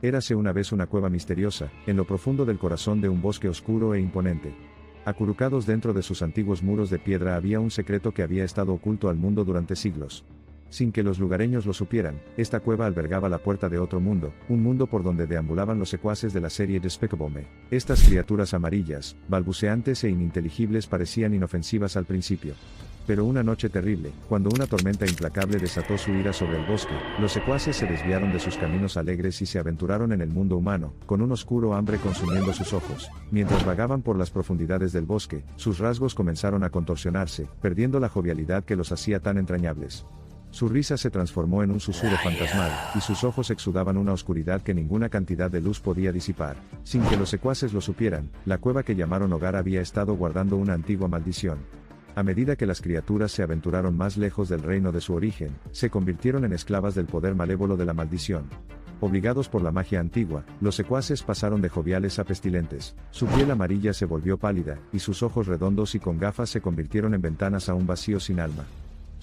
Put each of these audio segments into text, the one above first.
Érase una vez una cueva misteriosa, en lo profundo del corazón de un bosque oscuro e imponente. Acurrucados dentro de sus antiguos muros de piedra había un secreto que había estado oculto al mundo durante siglos. Sin que los lugareños lo supieran, esta cueva albergaba la puerta de otro mundo, un mundo por donde deambulaban los secuaces de la serie Despicable Me. Estas criaturas amarillas, balbuceantes e ininteligibles parecían inofensivas al principio. Pero una noche terrible, cuando una tormenta implacable desató su ira sobre el bosque, los secuaces se desviaron de sus caminos alegres y se aventuraron en el mundo humano, con un oscuro hambre consumiendo sus ojos. Mientras vagaban por las profundidades del bosque, sus rasgos comenzaron a contorsionarse, perdiendo la jovialidad que los hacía tan entrañables. Su risa se transformó en un susurro fantasmal, y sus ojos exudaban una oscuridad que ninguna cantidad de luz podía disipar. Sin que los secuaces lo supieran, la cueva que llamaron hogar había estado guardando una antigua maldición. A medida que las criaturas se aventuraron más lejos del reino de su origen, se convirtieron en esclavas del poder malévolo de la maldición. Obligados por la magia antigua, los secuaces pasaron de joviales a pestilentes. Su piel amarilla se volvió pálida, y sus ojos redondos y con gafas se convirtieron en ventanas a un vacío sin alma.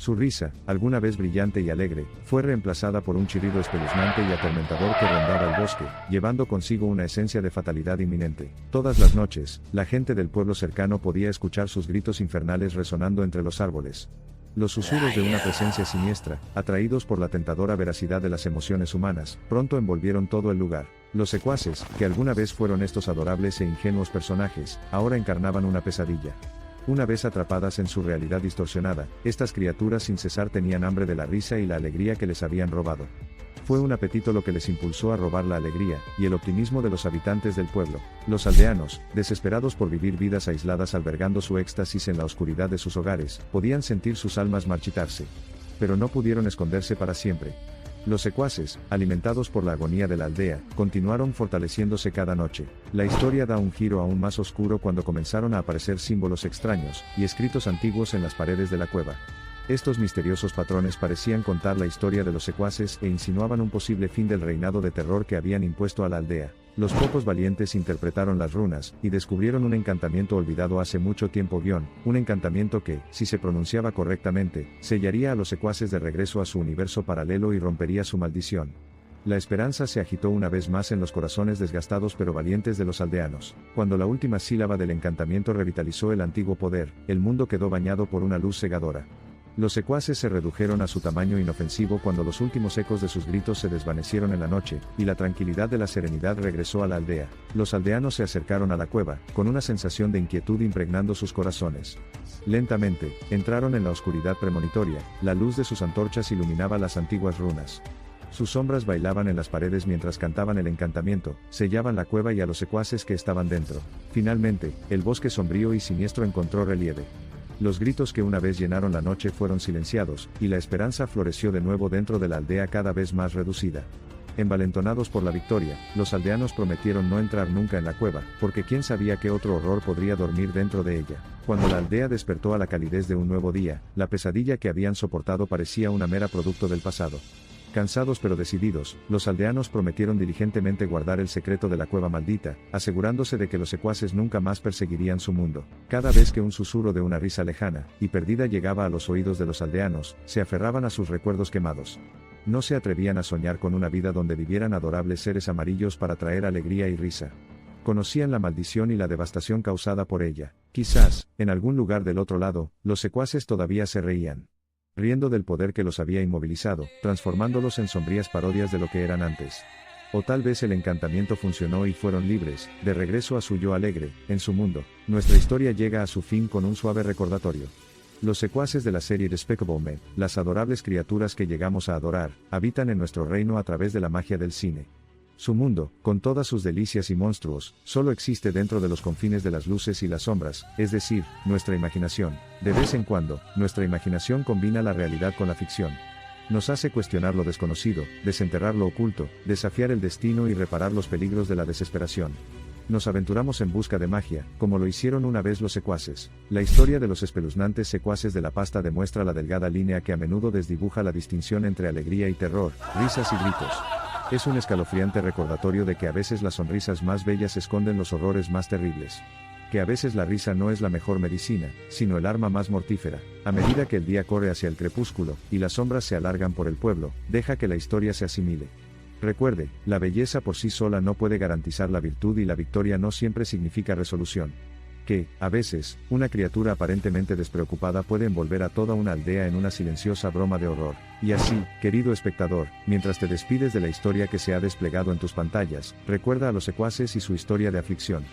Su risa, alguna vez brillante y alegre, fue reemplazada por un chirrido espeluznante y atormentador que rondaba el bosque, llevando consigo una esencia de fatalidad inminente. Todas las noches, la gente del pueblo cercano podía escuchar sus gritos infernales resonando entre los árboles. Los susurros de una presencia siniestra, atraídos por la tentadora veracidad de las emociones humanas, pronto envolvieron todo el lugar. Los secuaces, que alguna vez fueron estos adorables e ingenuos personajes, ahora encarnaban una pesadilla. Una vez atrapadas en su realidad distorsionada, estas criaturas sin cesar tenían hambre de la risa y la alegría que les habían robado. Fue un apetito lo que les impulsó a robar la alegría y el optimismo de los habitantes del pueblo. Los aldeanos, desesperados por vivir vidas aisladas albergando su éxtasis en la oscuridad de sus hogares, podían sentir sus almas marchitarse. Pero no pudieron esconderse para siempre. Los secuaces, alimentados por la agonía de la aldea, continuaron fortaleciéndose cada noche. La historia da un giro aún más oscuro cuando comenzaron a aparecer símbolos extraños y escritos antiguos en las paredes de la cueva. Estos misteriosos patrones parecían contar la historia de los secuaces e insinuaban un posible fin del reinado de terror que habían impuesto a la aldea. Los pocos valientes interpretaron las runas, y descubrieron un encantamiento olvidado hace mucho tiempo un encantamiento que, si se pronunciaba correctamente, sellaría a los secuaces de regreso a su universo paralelo y rompería su maldición. La esperanza se agitó una vez más en los corazones desgastados pero valientes de los aldeanos. Cuando la última sílaba del encantamiento revitalizó el antiguo poder, el mundo quedó bañado por una luz cegadora. Los secuaces se redujeron a su tamaño inofensivo cuando los últimos ecos de sus gritos se desvanecieron en la noche, y la tranquilidad de la serenidad regresó a la aldea. Los aldeanos se acercaron a la cueva, con una sensación de inquietud impregnando sus corazones. Lentamente, entraron en la oscuridad premonitoria, la luz de sus antorchas iluminaba las antiguas runas. Sus sombras bailaban en las paredes mientras cantaban el encantamiento, sellaban la cueva y a los secuaces que estaban dentro. Finalmente, el bosque sombrío y siniestro encontró relieve. Los gritos que una vez llenaron la noche fueron silenciados, y la esperanza floreció de nuevo dentro de la aldea cada vez más reducida. Envalentonados por la victoria, los aldeanos prometieron no entrar nunca en la cueva, porque quién sabía qué otro horror podría dormir dentro de ella. Cuando la aldea despertó a la calidez de un nuevo día, la pesadilla que habían soportado parecía una mera producto del pasado. Cansados pero decididos, los aldeanos prometieron diligentemente guardar el secreto de la cueva maldita, asegurándose de que los secuaces nunca más perseguirían su mundo. Cada vez que un susurro de una risa lejana y perdida llegaba a los oídos de los aldeanos, se aferraban a sus recuerdos quemados. No se atrevían a soñar con una vida donde vivieran adorables seres amarillos para traer alegría y risa. Conocían la maldición y la devastación causada por ella. Quizás, en algún lugar del otro lado, los secuaces todavía se reían. Riendo del poder que los había inmovilizado, transformándolos en sombrías parodias de lo que eran antes. O tal vez el encantamiento funcionó y fueron libres, de regreso a su yo alegre, en su mundo. Nuestra historia llega a su fin con un suave recordatorio. Los secuaces de la serie Despicable Me, las adorables criaturas que llegamos a adorar, habitan en nuestro reino a través de la magia del cine. Su mundo, con todas sus delicias y monstruos, solo existe dentro de los confines de las luces y las sombras, es decir, nuestra imaginación. De vez en cuando, nuestra imaginación combina la realidad con la ficción. Nos hace cuestionar lo desconocido, desenterrar lo oculto, desafiar el destino y reparar los peligros de la desesperación. Nos aventuramos en busca de magia, como lo hicieron una vez los secuaces. La historia de los espeluznantes secuaces de la pasta demuestra la delgada línea que a menudo desdibuja la distinción entre alegría y terror, risas y gritos. Es un escalofriante recordatorio de que a veces las sonrisas más bellas esconden los horrores más terribles. Que a veces la risa no es la mejor medicina, sino el arma más mortífera. A medida que el día corre hacia el crepúsculo, y las sombras se alargan por el pueblo, deja que la historia se asimile. Recuerde, la belleza por sí sola no puede garantizar la virtud y la victoria no siempre significa resolución. Que, a veces, una criatura aparentemente despreocupada puede envolver a toda una aldea en una silenciosa broma de horror. Y así, querido espectador, mientras te despides de la historia que se ha desplegado en tus pantallas, recuerda a los secuaces y su historia de aflicción.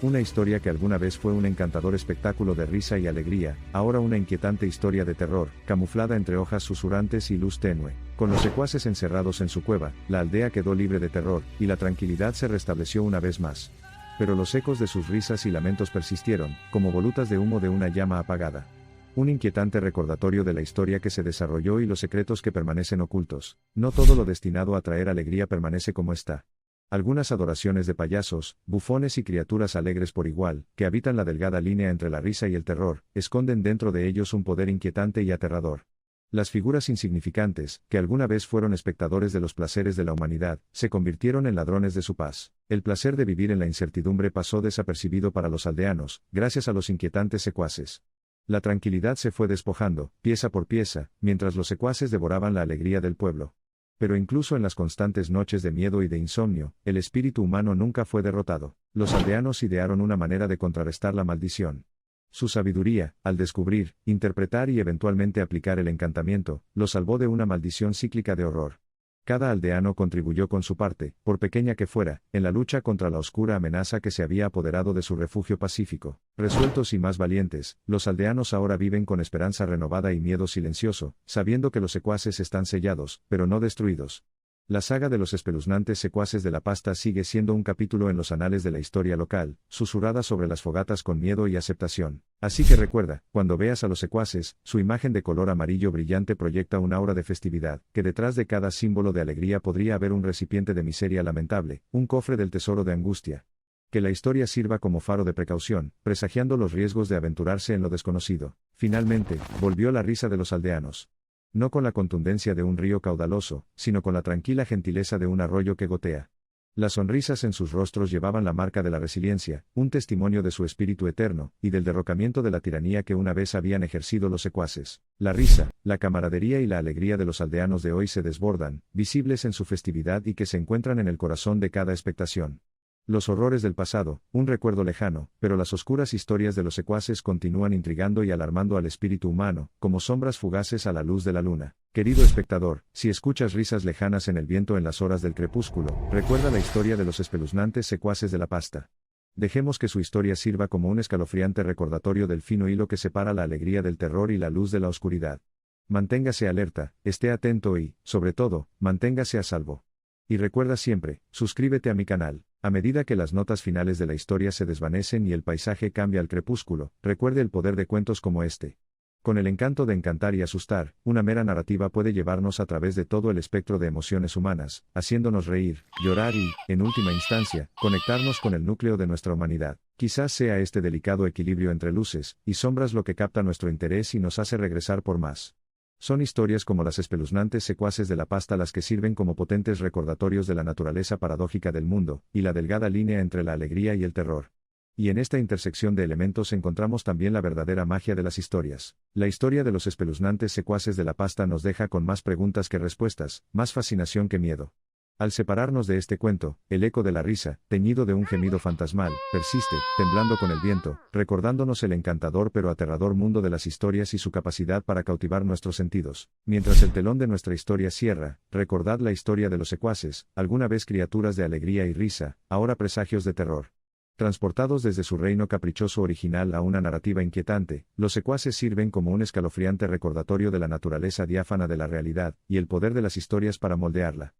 Una historia que alguna vez fue un encantador espectáculo de risa y alegría, ahora una inquietante historia de terror, camuflada entre hojas susurrantes y luz tenue. Con los secuaces encerrados en su cueva, la aldea quedó libre de terror, y la tranquilidad se restableció una vez más. Pero los ecos de sus risas y lamentos persistieron, como volutas de humo de una llama apagada. Un inquietante recordatorio de la historia que se desarrolló y los secretos que permanecen ocultos. No todo lo destinado a traer alegría permanece como está. Algunas adoraciones de payasos, bufones y criaturas alegres por igual, que habitan la delgada línea entre la risa y el terror, esconden dentro de ellos un poder inquietante y aterrador. Las figuras insignificantes, que alguna vez fueron espectadores de los placeres de la humanidad, se convirtieron en ladrones de su paz. El placer de vivir en la incertidumbre pasó desapercibido para los aldeanos, gracias a los inquietantes secuaces. La tranquilidad se fue despojando, pieza por pieza, mientras los secuaces devoraban la alegría del pueblo. Pero incluso en las constantes noches de miedo y de insomnio, el espíritu humano nunca fue derrotado. Los aldeanos idearon una manera de contrarrestar la maldición. Su sabiduría, al descubrir, interpretar y eventualmente aplicar el encantamiento, los salvó de una maldición cíclica de horror. Cada aldeano contribuyó con su parte, por pequeña que fuera, en la lucha contra la oscura amenaza que se había apoderado de su refugio pacífico. Resueltos y más valientes, los aldeanos ahora viven con esperanza renovada y miedo silencioso, sabiendo que los secuaces están sellados, pero no destruidos. La saga de los espeluznantes secuaces de la pasta sigue siendo un capítulo en los anales de la historia local, susurrada sobre las fogatas con miedo y aceptación. Así que recuerda, cuando veas a los secuaces, su imagen de color amarillo brillante proyecta un aura de festividad, que detrás de cada símbolo de alegría podría haber un recipiente de miseria lamentable, un cofre del tesoro de angustia. Que la historia sirva como faro de precaución, presagiando los riesgos de aventurarse en lo desconocido. Finalmente, volvió la risa de los aldeanos. No con la contundencia de un río caudaloso, sino con la tranquila gentileza de un arroyo que gotea. Las sonrisas en sus rostros llevaban la marca de la resiliencia, un testimonio de su espíritu eterno, y del derrocamiento de la tiranía que una vez habían ejercido los secuaces. La risa, la camaradería y la alegría de los aldeanos de hoy se desbordan, visibles en su festividad y que se encuentran en el corazón de cada expectación. Los horrores del pasado, un recuerdo lejano, pero las oscuras historias de los secuaces continúan intrigando y alarmando al espíritu humano, como sombras fugaces a la luz de la luna. Querido espectador, si escuchas risas lejanas en el viento en las horas del crepúsculo, recuerda la historia de los espeluznantes secuaces de la pasta. Dejemos que su historia sirva como un escalofriante recordatorio del fino hilo que separa la alegría del terror y la luz de la oscuridad. Manténgase alerta, esté atento y, sobre todo, manténgase a salvo. Y recuerda siempre, suscríbete a mi canal. A medida que las notas finales de la historia se desvanecen y el paisaje cambia al crepúsculo, recuerde el poder de cuentos como este. Con el encanto de encantar y asustar, una mera narrativa puede llevarnos a través de todo el espectro de emociones humanas, haciéndonos reír, llorar y, en última instancia, conectarnos con el núcleo de nuestra humanidad. Quizás sea este delicado equilibrio entre luces y sombras lo que capta nuestro interés y nos hace regresar por más. Son historias como las espeluznantes secuaces de la pasta las que sirven como potentes recordatorios de la naturaleza paradójica del mundo, y la delgada línea entre la alegría y el terror. Y en esta intersección de elementos encontramos también la verdadera magia de las historias. La historia de los espeluznantes secuaces de la pasta nos deja con más preguntas que respuestas, más fascinación que miedo. Al separarnos de este cuento, el eco de la risa, teñido de un gemido fantasmal, persiste, temblando con el viento, recordándonos el encantador pero aterrador mundo de las historias y su capacidad para cautivar nuestros sentidos. Mientras el telón de nuestra historia cierra, recordad la historia de los secuaces, alguna vez criaturas de alegría y risa, ahora presagios de terror. Transportados desde su reino caprichoso original a una narrativa inquietante, los secuaces sirven como un escalofriante recordatorio de la naturaleza diáfana de la realidad, y el poder de las historias para moldearla.